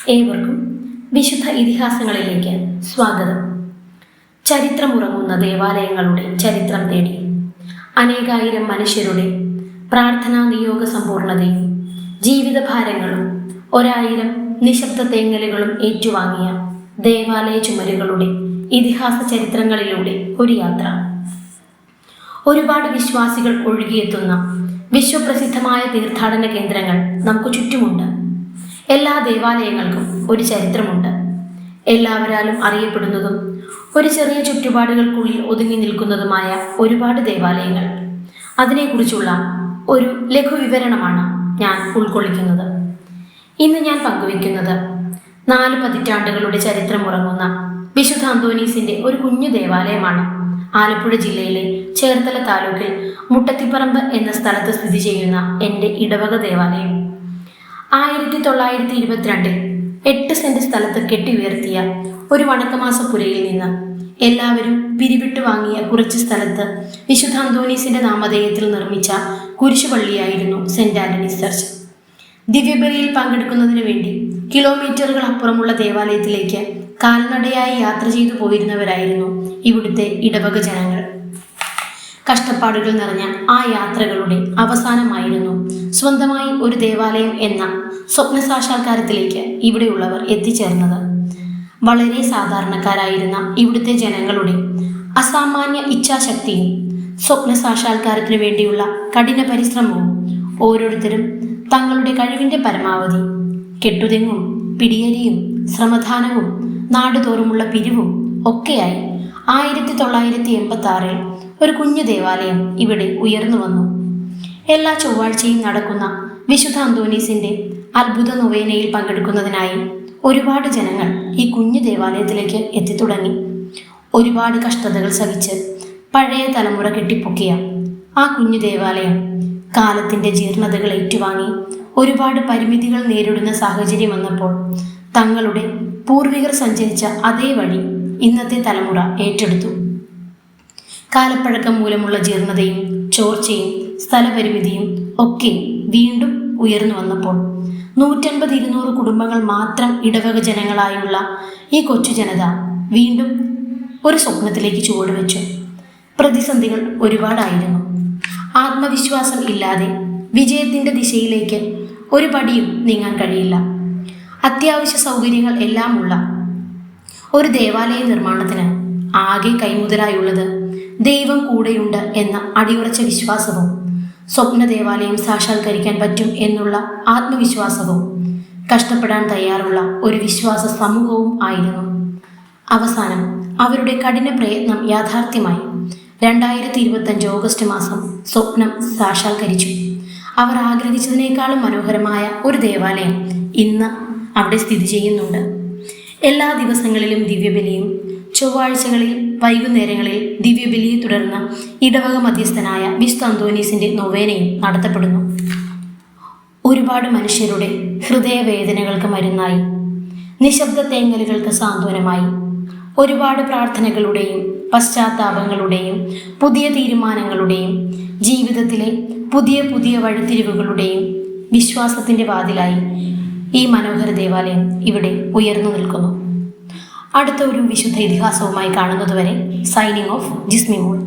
ഏവർക്കും വിശുദ്ധ ഇതിഹാസങ്ങളിലേക്ക് സ്വാഗതം. ചരിത്രമുറങ്ങുന്ന ദേവാലയങ്ങളുടെ ചരിത്രം തേടി അനേകായിരം മനുഷ്യരുടെ പ്രാർത്ഥനാ നിയോഗ സമ്പൂർണതയും ജീവിതഭാരങ്ങളും 1000 നിശബ്ദ തേങ്ങലുകളും ഏറ്റുവാങ്ങിയ ദേവാലയ ചുമരുകളുടെ ഇതിഹാസ ചരിത്രങ്ങളിലൂടെ ഒരു യാത്ര. ഒരുപാട് വിശ്വാസികൾ ഒഴുകിയെത്തുന്ന വിശ്വപ്രസിദ്ധമായ തീർത്ഥാടന കേന്ദ്രങ്ങൾ നമുക്ക് ചുറ്റുമുണ്ട്. എല്ലാ ദേവാലയങ്ങൾക്കും ഒരു ചരിത്രമുണ്ട്. എല്ലാവരാലും അറിയപ്പെടുന്നതും ഒരു ചെറിയ ചുറ്റുപാടുകൾക്കുള്ളിൽ ഒതുങ്ങി നിൽക്കുന്നതുമായ ഒരുപാട് ദേവാലയങ്ങൾ. അതിനെക്കുറിച്ചുള്ള ഒരു ലഘുവിവരണമാണ് ഞാൻ ഉൾക്കൊള്ളിക്കുന്നത്. ഇന്ന് ഞാൻ പങ്കുവയ്ക്കുന്നത് 4 പതിറ്റാണ്ടുകളുടെ ചരിത്രമുറങ്ങുന്ന വിശുദ്ധ അന്തോനീസിന്റെ ഒരു കുഞ്ഞു ദേവാലയമാണ്. ആലപ്പുഴ ജില്ലയിലെ ചേർത്തല താലൂക്കിൽ മുട്ടത്തിപ്പറമ്പ് എന്ന സ്ഥലത്ത് സ്ഥിതി ചെയ്യുന്ന എൻ്റെ ഇടവക ദേവാലയം. 1922 8 സെന്റ് സ്ഥലത്ത് കെട്ടിയുയർത്തിയ ഒരു വണക്കമാസപ്പുരയിൽ നിന്ന് എല്ലാവരും പിരിവിട്ട് വാങ്ങിയ കുറച്ച് സ്ഥലത്ത് വിശുദ്ധ അന്തോനീസിന്റെ നാമധേയത്തിൽ നിർമ്മിച്ച കുരിശുപള്ളിയായിരുന്നു സെന്റ് ആന്റണീസ് ചർച്ച്. ദിവ്യബലിയിൽ പങ്കെടുക്കുന്നതിന് വേണ്ടി കിലോമീറ്ററുകൾ അപ്പുറമുള്ള ദേവാലയത്തിലേക്ക് കാൽനടയായി യാത്ര ചെയ്തു പോയിരുന്നവരായിരുന്നു ഇവിടുത്തെ ഇടവക ജനങ്ങൾ. കഷ്ടപ്പാടുകൾ നിറഞ്ഞ ആ യാത്രകളുടെ അവസാനമായിരുന്നു സ്വന്തമായി ഒരു ദേവാലയം എന്ന സ്വപ്നസാക്ഷാത്കാരത്തിലേക്ക് ഇവിടെയുള്ളവർ എത്തിച്ചേർന്നത്. വളരെ സാധാരണക്കാരായിരുന്ന ഇവിടുത്തെ ജനങ്ങളുടെ അസാമാന്യ ഇച്ഛാശക്തിയും സ്വപ്നസാക്ഷാത്കാരത്തിനു വേണ്ടിയുള്ള കഠിന പരിശ്രമവും ഓരോരുത്തരും തങ്ങളുടെ കഴിവിൻ്റെ പരമാവധി കെട്ടുതെങ്ങും പിടിയരിയും ശ്രമദാനവും നാടുതോറുമുള്ള പിരിവും ഒക്കെയായി 1986 ഒരു കുഞ്ഞു ദേവാലയം ഇവിടെ ഉയർന്നു വന്നു. എല്ലാ ചൊവ്വാഴ്ചയും നടക്കുന്ന വിശുദ്ധ അന്തോനീസിന്റെ അത്ഭുത നൊവേനയിൽ പങ്കെടുക്കുന്നതിനായി ഒരുപാട് ജനങ്ങൾ ഈ കുഞ്ഞു ദേവാലയത്തിലേക്ക് എത്തിത്തുടങ്ങി. ഒരുപാട് കഷ്ടതകൾ സഹിച്ച് പഴയ തലമുറ കെട്ടിപ്പൊക്കിയ ആ കുഞ്ഞു ദേവാലയം കാലത്തിന്റെ ജീർണതകൾ ഏറ്റുവാങ്ങി ഒരുപാട് പരിമിതികൾ നേരിടുന്ന സാഹചര്യം വന്നപ്പോൾ തങ്ങളുടെ പൂർവികർ സഞ്ചരിച്ച അതേ വഴി ഇന്നത്തെ തലമുറ ഏറ്റെടുത്തു. കാലപ്പഴക്കം മൂലമുള്ള ജീർണതയും ചോർച്ചയും സ്ഥലപരിമിതിയും ഒക്കെ വീണ്ടും ഉയർന്നു വന്നപ്പോൾ 150-200 കുടുംബങ്ങൾ മാത്രം ഇടവക ജനങ്ങളായുള്ള ഈ കൊച്ചു ജനത വീണ്ടും ഒരു സ്വപ്നത്തിലേക്ക് ചുവടുവെച്ചു. പ്രതിസന്ധികൾ ഒരുപാടായിരുന്നു. ആത്മവിശ്വാസം ഇല്ലാതെ വിജയത്തിന്റെ ദിശയിലേക്ക് ഒരു പടിയും നീങ്ങാൻ കഴിയില്ല. അത്യാവശ്യ സൗകര്യങ്ങൾ എല്ലാം ഉള്ള ഒരു ദേവാലയ നിർമ്മാണത്തിന് ആകെ കൈമുതലായുള്ളത് ദൈവം കൂടെയുണ്ട് എന്ന അടിയുറച്ച വിശ്വാസവും സ്വപ്ന ദേവാലയം സാക്ഷാത്കരിക്കാൻ പറ്റും എന്നുള്ള ആത്മവിശ്വാസവും കഷ്ടപ്പെടാൻ തയ്യാറുള്ള ഒരു വിശ്വാസ സമൂഹവും ആയിരുന്നു. അവസാനം അവരുടെ കഠിന പ്രയത്നം യാഥാർത്ഥ്യമായി. 2025 ഓഗസ്റ്റ് മാസം സ്വപ്നം സാക്ഷാത്കരിച്ചു. അവർ ആഗ്രഹിച്ചതിനേക്കാളും മനോഹരമായ ഒരു ദേവാലയം ഇന്ന് അവിടെ സ്ഥിതി ചെയ്യുന്നുണ്ട്. എല്ലാ ദിവസങ്ങളിലും ദിവ്യബലിയും ചൊവ്വാഴ്ചകളിൽ വൈകുന്നേരങ്ങളിൽ ദിവ്യബലിയെ തുടർന്ന് ഇടവക മധ്യസ്ഥനായ വിശുദ്ധ അന്തോനീസിന്റെ നൊവേനയും നടത്തപ്പെടുന്നു. ഒരുപാട് മനുഷ്യരുടെ ഹൃദയവേദനകൾക്ക് മരുന്നായി, നിശബ്ദ തേങ്ങലുകൾക്ക് സാന്ത്വനമായി, ഒരുപാട് പ്രാർത്ഥനകളുടെയും പശ്ചാത്താപങ്ങളുടെയും പുതിയ തീരുമാനങ്ങളുടെയും ജീവിതത്തിലെ പുതിയ പുതിയ വഴിത്തിരിവുകളുടെയും വിശ്വാസത്തിന്റെ വാതിലായി ഈ മനോഹര ദേവാലയം ഇവിടെ ഉയർന്നു നിൽക്കുന്നു. അടുത്ത ഒരു വിശുദ്ധ ഇതിഹാസവുമായി കാണുന്നതുവരെ സൈനിങ് ഓഫ് ജിസ്മി മോൾ.